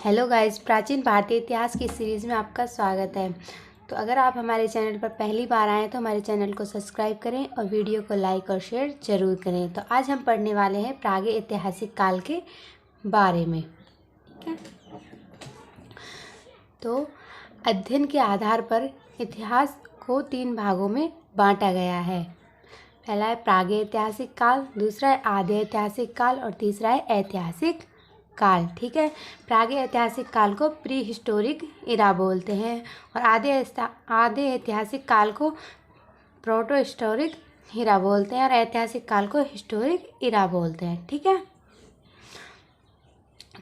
Hello guys, प्राचीन भारतीय इतिहास की सीरीज़ में आपका स्वागत है। तो अगर आप हमारे चैनल पर पहली बार आएँ तो हमारे चैनल को सब्सक्राइब करें और वीडियो को लाइक और शेयर ज़रूर करें। तो आज हम पढ़ने वाले हैं प्रागैतिहासिक ऐतिहासिक काल के बारे में। ठीक है, तो अध्ययन के आधार पर इतिहास को 3 भागों में बांटा गया है। पहला है प्रागैतिहासिक काल, दूसरा है आद्य ऐतिहासिक काल और तीसरा है ऐतिहासिक काल। ठीक है, प्रागैतिहासिक काल को प्री हिस्टोरिक इरा बोलते हैं और आद्य ऐतिहासिक काल को प्रोटो हिस्टोरिक इरा बोलते हैं और ऐतिहासिक काल को हिस्टोरिक इरा बोलते हैं। ठीक है,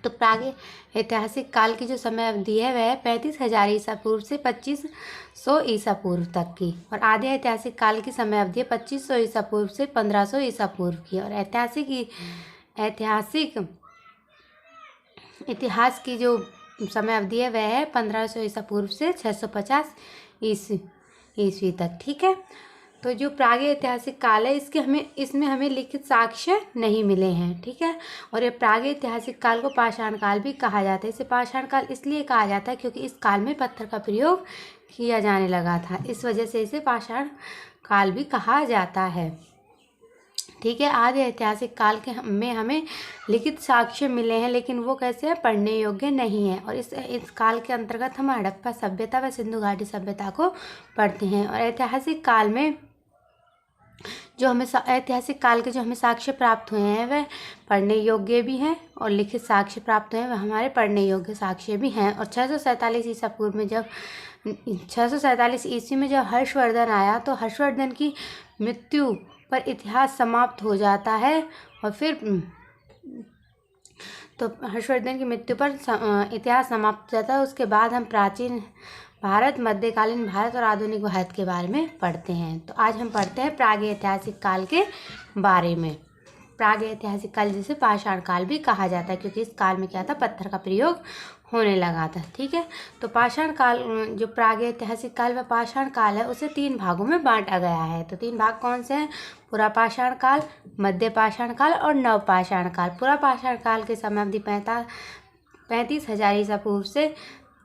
तो प्रागैतिहासिक काल की जो समय अवधि है वह 35,000 ईसा पूर्व से 2500 ईसा पूर्व तक की, और आद्य ऐतिहासिक काल की समय अवधि है 2500 ईसा पूर्व से 1500 ईसा पूर्व की, और ऐतिहासिक इतिहास की जो समय अवधि है वह है 1500 ईसा पूर्व से 650 ईस्वी तक। ठीक है, तो जो प्रागैतिहासिक काल है इसमें हमें लिखित साक्ष्य नहीं मिले हैं। ठीक है, और ये प्रागैतिहासिक काल को पाषाण काल भी कहा जाता है। इसे पाषाण काल इसलिए कहा जाता है क्योंकि इस काल में पत्थर का प्रयोग किया जाने लगा था, इस वजह से इसे पाषाण काल भी कहा जाता है। ठीक है, आद्य ऐतिहासिक काल के में हमें लिखित साक्ष्य मिले हैं, लेकिन वो कैसे हैं, पढ़ने योग्य नहीं है। और इस काल के अंतर्गत हम हड़प्पा सभ्यता व सिंधु घाटी सभ्यता को पढ़ते हैं। और ऐतिहासिक काल में ऐतिहासिक काल के जो हमें साक्ष्य प्राप्त हुए हैं वह पढ़ने योग्य भी हैं, और लिखित साक्ष्य प्राप्त हुए हैं वह हमारे पढ़ने योग्य साक्ष्य भी हैं। और 647 ईसा पूर्व में जब 647 ईस्वी में जब हर्षवर्धन आया तो हर्षवर्धन की मृत्यु पर इतिहास समाप्त हो जाता है, और फिर तो हर्षवर्धन की मृत्यु पर इतिहास समाप्त हो जाता है। उसके बाद हम प्राचीन भारत, मध्यकालीन भारत और आधुनिक भारत के बारे में पढ़ते हैं। तो आज हम पढ़ते हैं प्रागैतिहासिक काल के बारे में। प्रागैतिहासिक काल जिसे पाषाण काल भी कहा जाता है क्योंकि इस काल में क्या था, पत्थर का प्रयोग होने लगा था। ठीक है, तो पाषाण काल, जो प्रागैतिहासिक काल व पाषाण काल है उसे 3 भागों में बांटा गया है। तो 3 भाग कौन से हैं, पुरा पाषाण काल, मध्य पाषाण काल और नव पाषाण काल। पुरा पाषाण काल की समय अवधि 35,000 ईसा पूर्व से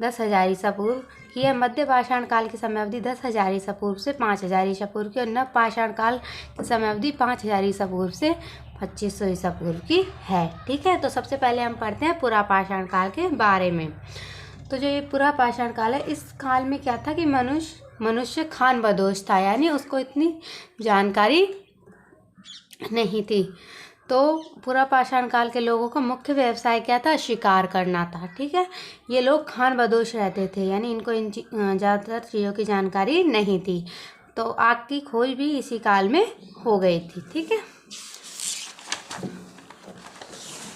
10,000 ईसा पूर्व की है। मध्य पाषाण काल की समय अवधि 10,000 ईसा पूर्व से 5,000 ईसा पूर्व की, और नव पाषाण काल की समय अवधि 5,000 ईसा पूर्व से 2500 ईसा पूर्व की है। ठीक है, तो सबसे पहले हम पढ़ते हैं पुरा पाषाण काल के बारे में। तो जो ये पुरा पाषाण काल है, इस काल में क्या था कि मनुष्य खान बदोश था, यानी उसको इतनी जानकारी नहीं थी। तो पुरा पाषाण काल के लोगों का मुख्य व्यवसाय क्या था, शिकार करना था। ठीक है, ये लोग खान बदोश रहते थे, यानी इनको इन ज़्यादातर चीज़ों की जानकारी नहीं थी। तो आग की खोज भी इसी काल में हो गई थी। ठीक है,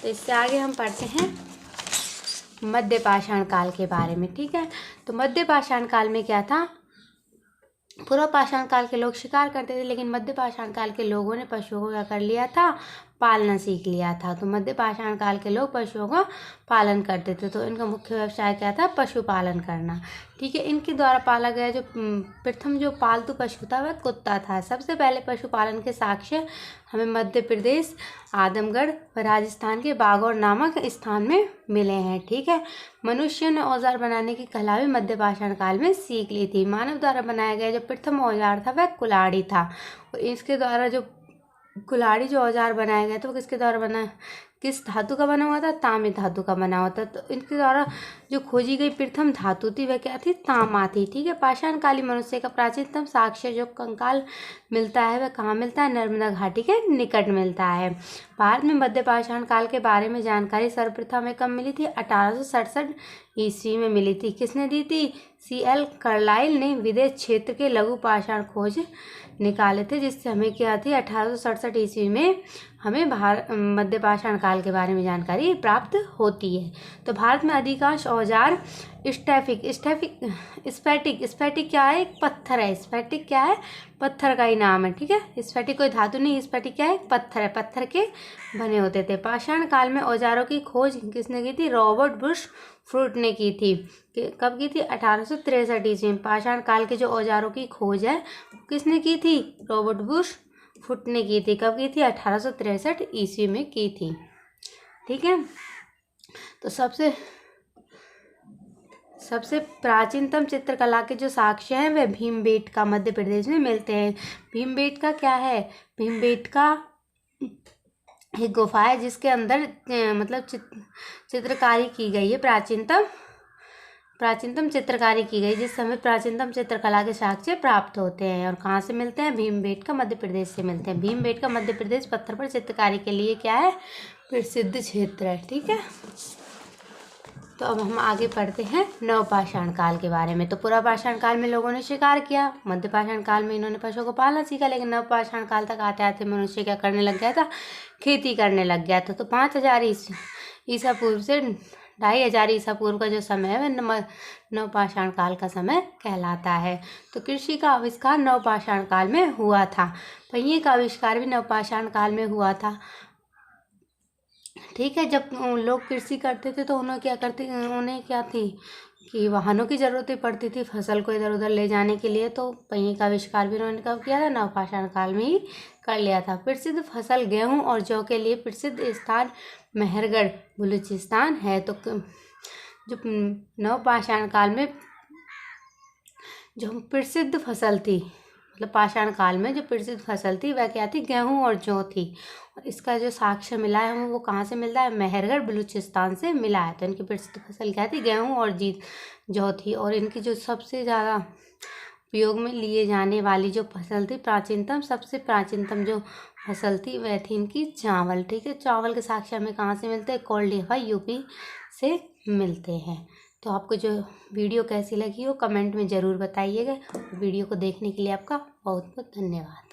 तो इससे आगे हम पढ़ते हैं मध्य पाषाण काल के बारे में। ठीक है, तो मध्य पाषाण काल में क्या था, पूर्व पाषाण काल के लोग शिकार करते थे, लेकिन मध्य पाषाण काल के लोगों ने पशुओं को क्या कर लिया था, पालना सीख लिया था। तो मध्य पाषाण काल के लोग पशुओं का पालन करते थे, तो इनका मुख्य व्यवसाय क्या था, पशुपालन करना। ठीक है, इनके द्वारा पाला गया जो प्रथम जो पालतू पशु था वह कुत्ता था। सबसे पहले पशुपालन के साक्ष्य हमें मध्य प्रदेश, आजमगढ़ व राजस्थान के बागौर नामक स्थान में मिले हैं। ठीक है, मनुष्य ने औजार बनाने की कला भी मध्य पाषाण काल में सीख ली थी। मानव द्वारा बनाया गया जो प्रथम औजार था वह कुल्हाड़ी था, और इसके द्वारा जो कुल्हाड़ी जो औजार बनाया गया था वो किसके द्वारा बना, किस धातु का बना हुआ था, ताम्र धातु का बना हुआ था। तो इनके द्वारा जो खोजी गई प्रथम धातु थी वह क्या थी, तांबा थी। ठीक है, पाषाण कालीन मनुष्य का प्राचीनतम साक्ष्य जो कंकाल मिलता है वह कहाँ मिलता है, नर्मदा घाटी के निकट मिलता है। भारत में मध्य पाषाण काल के बारे में जानकारी सर्वप्रथम हमें कब मिली थी, 1867 ईस्वी में मिली थी। किसने दी थी, CL कार्लाइल ने विदेश क्षेत्र के लघु पाषाण खोज निकाले थे, जिससे हमें क्या थी, 1867 ईस्वी में हमें मध्य पाषाण काल के बारे में जानकारी प्राप्त होती है। तो भारत में अधिकांश औजार स्फटिक क्या है, एक पत्थर है। स्फटिक क्या है, पत्थर का ही नाम है। ठीक है, स्फटिक कोई धातु नहीं, स्फटिक क्या है, एक पत्थर है, पत्थर के बने होते थे। पाषाण काल में औजारों की खोज किसने की थी, रॉबर्ट बुश फ्रूट ने की थी। कब की थी, 1863 ईस्वी में। पाषाण काल के जो औजारों की खोज है किसने की थी, रॉबर्ट बुश फुट ने की थी। कब की थी, 1863 ईस्वी में की थी। ठीक है, तो सबसे सबसे प्राचीनतम चित्रकला के जो साक्ष्य हैं वे भीमबेटका मध्य प्रदेश में मिलते हैं। भीमबेटका क्या है? भीमबेटका एक गुफा है जिसके अंदर मतलब चित्रकारी की गई है। प्राचीनतम चित्रकारी की गई, जिस समय प्राचीनतम चित्रकला के साक्ष्य प्राप्त होते हैं। और कहाँ से मिलते हैं? भीमबेटका मध्य प्रदेश से मिलते हैं। भीमबेटका मध्य प्रदेश पत्थर पर चित्रकारी के लिए क्या है? प्रसिद्ध क्षेत्र है। ठीक है, तो अब हम आगे पढ़ते हैं नवपाषाण काल के बारे में। तो पुरापाषाण काल में लोगों ने शिकार किया, मध्य पाषाण काल में इन्होंने पशुओं को पालना सीखा, लेकिन नवपाषाण काल तक आते आते मनुष्य क्या करने लग गया था? खेती करने लग गया था। तो 5000 ईसा पूर्व से 2500 ईसा पूर्व का जो समय है वह नवपाषाण काल का समय कहलाता है। तो कृषि का आविष्कार नवपाषाण काल में हुआ था। पहिए का आविष्कार भी नवपाषाण काल में हुआ था। ठीक है, जब लोग कृषि करते थे तो उन्हें क्या थी कि वाहनों की ज़रूरत पड़ती थी फसल को इधर उधर ले जाने के लिए। तो पहिए का आविष्कार भी उन्होंने कब किया था? नवपाषाण काल में ही कर लिया था। प्रसिद्ध फसल गेहूं और जौ के लिए प्रसिद्ध स्थान मेहरगढ़ बलूचिस्तान है। तो जो नवपाषाण काल में जो प्रसिद्ध फसल थी, मतलब पाषाण काल में जो प्रसिद्ध फसल थी वह क्या थी? गेहूं और जौ थी। और इसका जो साक्ष्य मिला है हमें वो कहाँ से मिलता है? मेहरगढ़ बलूचिस्तान से मिला है। तो इनकी प्रसिद्ध फसल क्या थी? गेहूं और जौ थी। और इनकी जो सबसे ज़्यादा उपयोग में लिए जाने वाली जो फसल थी, सबसे प्राचीनतम जो फसल थी वह थी इनकी चावल। ठीक है, चावल के साक्ष्य हमें कहाँ से मिलते हैं? कोल्डीहा यूपी से मिलते हैं। तो आपको जो वीडियो कैसी लगी हो कमेंट में ज़रूर बताइएगा। वीडियो को देखने के लिए आपका बहुत बहुत धन्यवाद।